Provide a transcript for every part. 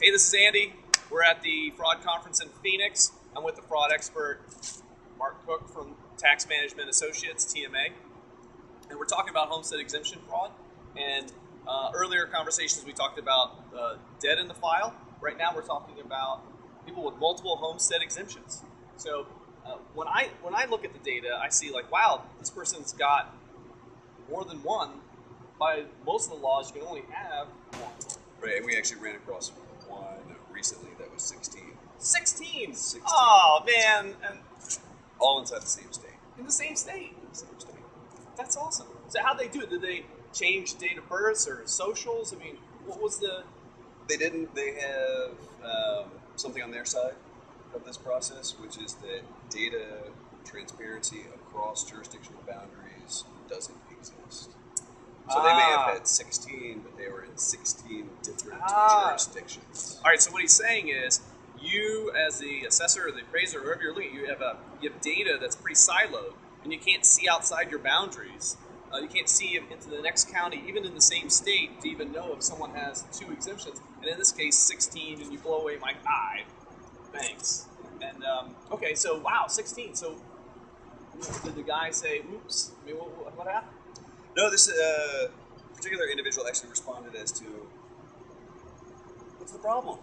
Hey, this is Andy. We're at the fraud conference in Phoenix. I'm with the fraud expert, Mark Cook from Tax Management Associates, TMA. And we're talking about homestead exemption fraud. And earlier conversations we talked about debt in the file. Right now we're talking about people with multiple homestead exemptions. So when I look at the data, I see like, wow, this person's got more than one. By most of the laws, you can only have one. Right, and we actually ran across one recently that was 16. 16? 16. Oh, man. And all inside the same state. in the same state? In the same state. That's awesome. So how'd they do it? Did they change date of births or socials? I mean, what was the... They didn't. They have something on their side of this process, which is that data transparency across jurisdictional boundaries doesn't exist. So they may have had 16, but they were in 16 different jurisdictions. All right, so what he's saying is, you as the assessor or the appraiser, whoever you're looking at, you have data that's pretty siloed, and you can't see outside your boundaries. You can't see into the next county, even in the same state, to even know if someone has 2 exemptions. And in this case, 16, and you blow away my 5. Thanks. And, okay, so, wow, 16. So, did the guy say, oops? I mean, what happened? No, this particular individual actually responded as to, what's the problem?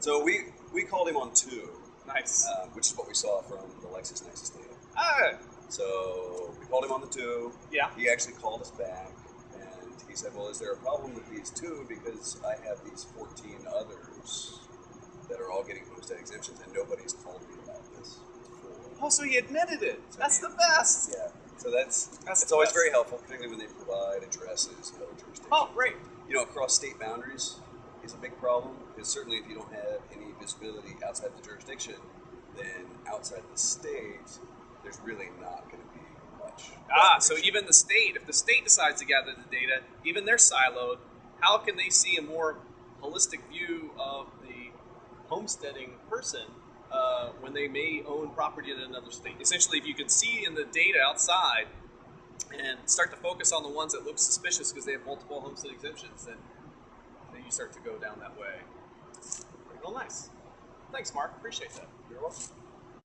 So we called him on 2. Nice. Which is what we saw from the LexisNexis data. Ah. So we called him on the 2. Yeah. He actually called us back, and he said, well, is there a problem with these 2? Because I have these 14 others that are all getting homestead exemptions, and nobody's called me about this before. Oh, so he admitted it. So That's the best. Yeah. So it's always very helpful, particularly when they provide addresses and other jurisdictions. Oh, great. You know, across state boundaries is a big problem, because certainly if you don't have any visibility outside the jurisdiction, then outside the state, there's really not going to be much. So even the state, if the state decides to gather the data, even they're siloed, how can they see a more holistic view of the homesteading person when they may own property in another state? Essentially, if you can see in the data outside and start to focus on the ones that look suspicious because they have multiple homestead exemptions, then you start to go down that way. Real nice. Thanks, Mark. Appreciate that. You're welcome.